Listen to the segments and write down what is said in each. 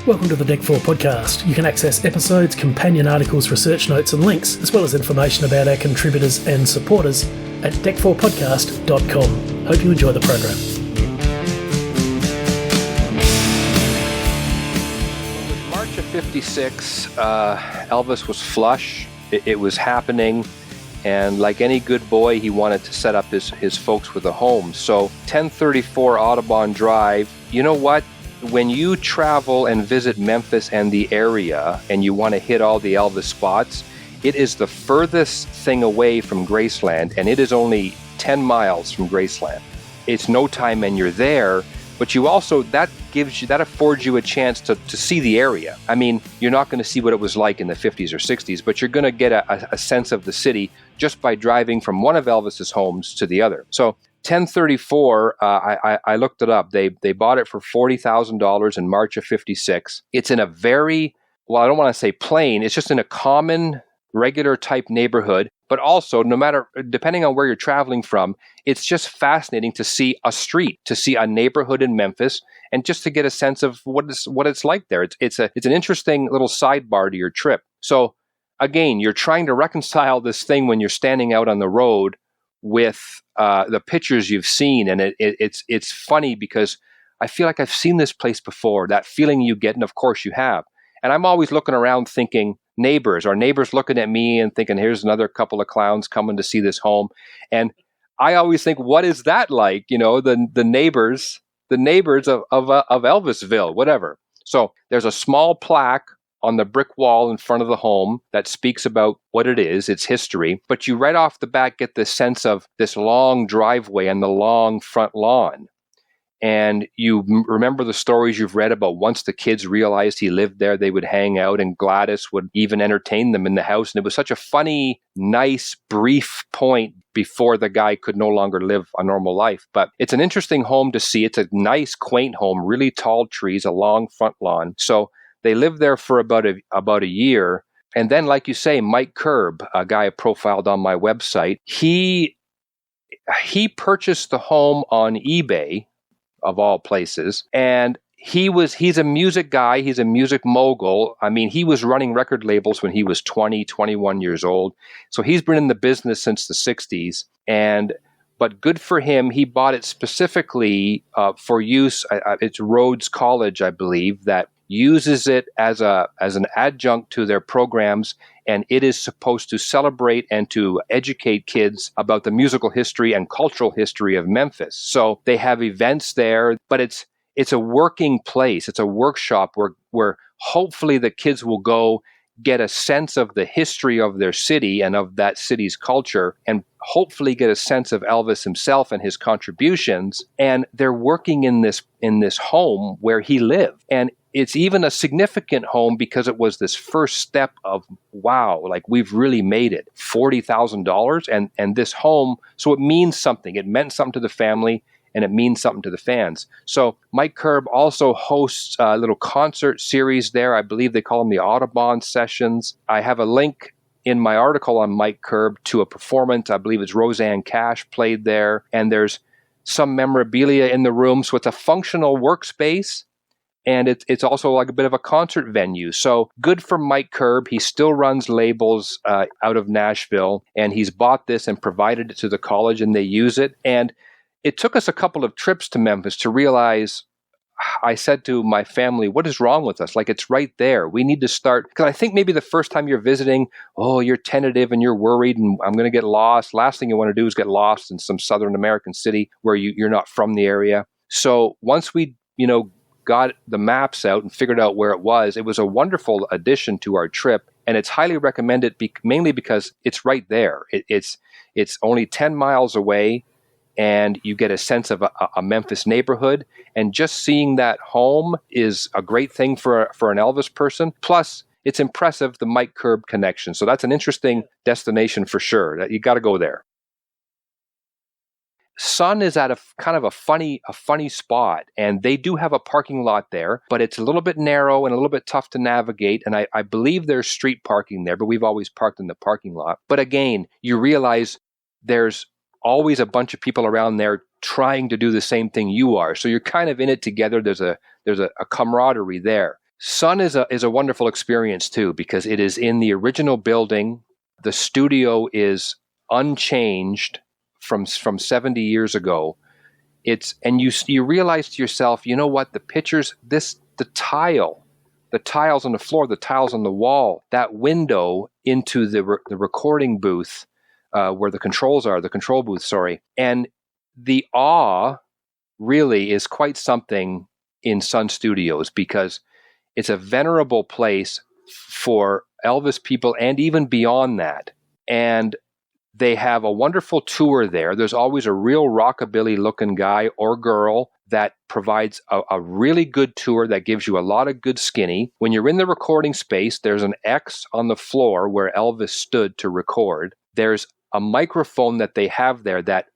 Welcome to the DEC4 podcast. You can access episodes, companion articles, research notes and links, as well as information about our contributors and supporters at dec4podcast.com. Hope you enjoy the program. March of 56, Elvis was flush. It was happening. And like any good boy, he wanted to set up his folks with a home. So 1034 Audubon Drive, you know what? When you travel and visit Memphis and the area and you want to hit all the Elvis spots, it is the furthest thing away from Graceland, and it is only 10 miles from Graceland. It's no time and you're there, but you also, that affords you a chance to see the area. I mean, you're not going to see what it was like in the 50s or 60s, but you're going to get a sense of the city just by driving from one of Elvis's homes to the other. So 1034, I looked it up. They bought it for $40,000 in March of 56. It's in a very, well, I don't want to say plain, it's just in a common, regular type neighborhood, but also depending on where you're traveling from, it's just fascinating to see a street, to see a neighborhood in Memphis, and just to get a sense of what it's like there. It's an interesting little sidebar to your trip. So again, you're trying to reconcile this thing when you're standing out on the road with the pictures you've seen, and it's funny because I feel like I've seen this place before. That feeling you get, and of course you have. And I'm always looking around thinking, neighbors looking at me and thinking, here's another couple of clowns coming to see this home. And I always think, what is that like? You know, the neighbors of Elvisville, whatever. So there's a small plaque on the brick wall in front of the home that speaks about what it is, its history. But you right off the bat get this sense of this long driveway and the long front lawn. And you remember the stories you've read about once the kids realized he lived there, they would hang out and Gladys would even entertain them in the house. And it was such a funny, nice, brief point before the guy could no longer live a normal life. But it's an interesting home to see. It's a nice, quaint home, really tall trees, a long front lawn. So they lived there for about a year. And then, like you say, Mike Curb, a guy I profiled on my website, he purchased the home on eBay, of all places. And he's a music guy. He's a music mogul. I mean, he was running record labels when he was 20, 21 years old. So he's been in the business since the 60s. But good for him. He bought it specifically for use. It's Rhodes College, I believe, that uses it as an adjunct to their programs, and it is supposed to celebrate and to educate kids about the musical history and cultural history of Memphis. So they have events there, but it's a working place. It's a workshop where hopefully the kids will go get a sense of the history of their city and of that city's culture, and hopefully get a sense of Elvis himself and his contributions. And they're working in this home where he lived. And it's even a significant home because it was this first step of, wow, like we've really made it. $40,000 and this home, so it means something. It meant something to the family, and it means something to the fans. So Mike Curb also hosts a little concert series there. I believe they call them the Audubon Sessions. I have a link in my article on Mike Curb to a performance. I believe it's Roseanne Cash played there, and there's some memorabilia in the room. So it's a functional workspace. And it's also like a bit of a concert venue. So good for Mike Curb. He still runs labels out of Nashville, and he's bought this and provided it to the college, and they use it. And it took us a couple of trips to Memphis to realize, I said to my family, what is wrong with us? Like, it's right there. We need to start. Because I think maybe the first time you're visiting, you're tentative and you're worried and I'm going to get lost. Last thing you want to do is get lost in some Southern American city where you're not from the area. So once we, got the maps out and figured out where it was a wonderful addition to our trip. And it's highly recommended mainly because it's right there. It's only 10 miles away, and you get a sense of a Memphis neighborhood. And just seeing that home is a great thing for an Elvis person. Plus, it's impressive, the Mike Curb connection. So that's an interesting destination for sure. You got to go there. Sun is at a kind of a funny spot, and they do have a parking lot there, but it's a little bit narrow and a little bit tough to navigate. And I believe there's street parking there, but we've always parked in the parking lot. But again, you realize there's always a bunch of people around there trying to do the same thing you are. So you're kind of in it together. There's a camaraderie there. Sun is a wonderful experience too, because it is in the original building. The studio is unchanged from 70 years ago. And you realize to yourself, you know what, the pictures, the tiles on the floor, the tiles on the wall, that window into the recording booth where the control booth, sorry. And the awe really is quite something in Sun Studios, because it's a venerable place for Elvis people and even beyond that. And they have a wonderful tour there. There's always a real rockabilly looking guy or girl that provides a really good tour that gives you a lot of good skinny. When you're in the recording space, there's an X on the floor where Elvis stood to record. There's a microphone that they have there that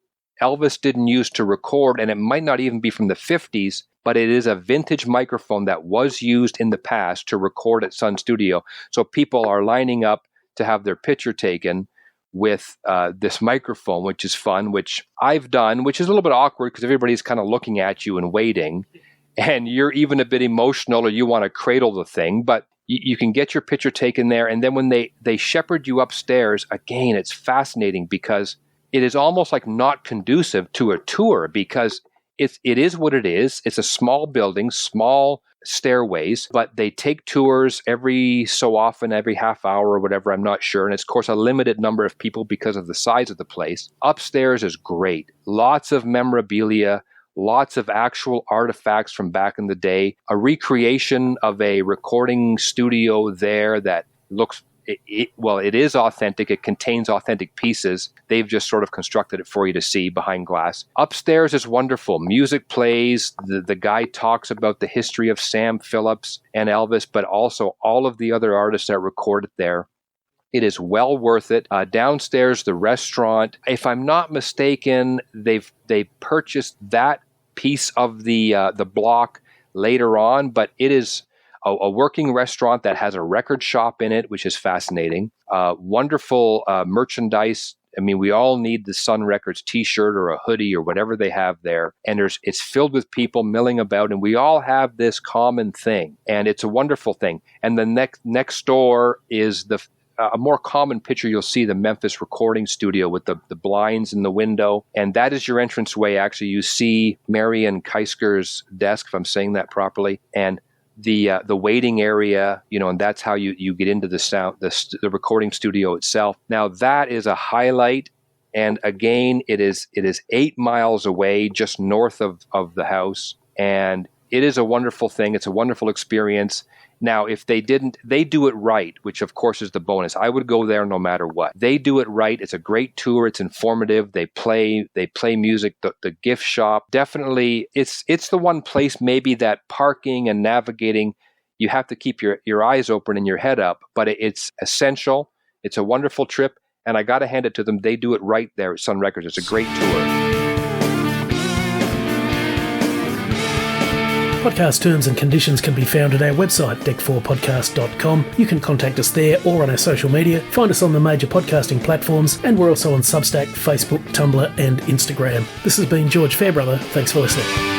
Elvis didn't use to record, and it might not even be from the 50s, but it is a vintage microphone that was used in the past to record at Sun Studio. So people are lining up to have their picture taken with this microphone, which is fun, which I've done, which is a little bit awkward because everybody's kind of looking at you and waiting, and you're even a bit emotional or you want to cradle the thing, but you can get your picture taken there. And then when they shepherd you upstairs, again, it's fascinating because it is almost like not conducive to a tour, because it is what it is. It's a small building, small stairways, but they take tours every so often, every half hour or whatever, I'm not sure. And it's, of course, a limited number of people because of the size of the place. Upstairs is great. Lots of memorabilia, lots of actual artifacts from back in the day, a recreation of a recording studio there that looks it is authentic. It contains authentic pieces. They've just sort of constructed it for you to see behind glass. Upstairs is wonderful. Music plays. The guy talks about the history of Sam Phillips and Elvis, but also all of the other artists that recorded there. It is well worth it. Downstairs, the restaurant. If I'm not mistaken, they purchased that piece of the block later on, but it is a working restaurant that has a record shop in it, which is fascinating. Wonderful merchandise. I mean, we all need the Sun Records t-shirt or a hoodie or whatever they have there. And it's filled with people milling about, and we all have this common thing. And it's a wonderful thing. And the next door is a more common picture you'll see, the Memphis recording studio with the blinds in the window. And that is your entranceway. Actually, you see Marion Keisker's desk, if I'm saying that properly. And the waiting area, and that's how you get into the recording studio itself. Now that is a highlight, and again, it is 8 miles away, just north of the house, and it is a wonderful thing. It's a wonderful experience. Now, if they do it right, which of course is the bonus. I would go there no matter what. They do it right. It's a great tour. It's informative. They play music. The gift shop, definitely. It's the one place maybe that parking and navigating, you have to keep your eyes open and your head up, but it's essential. It's a wonderful trip, and I got to hand it to them. They do it right there at Sun Records. It's a great tour. Podcast terms and conditions can be found at our website, DEC4podcast.com. You can contact us there or on our social media. Find us on the major podcasting platforms, and we're also on Substack, Facebook, Tumblr, and Instagram. This has been George Fairbrother. Thanks for listening.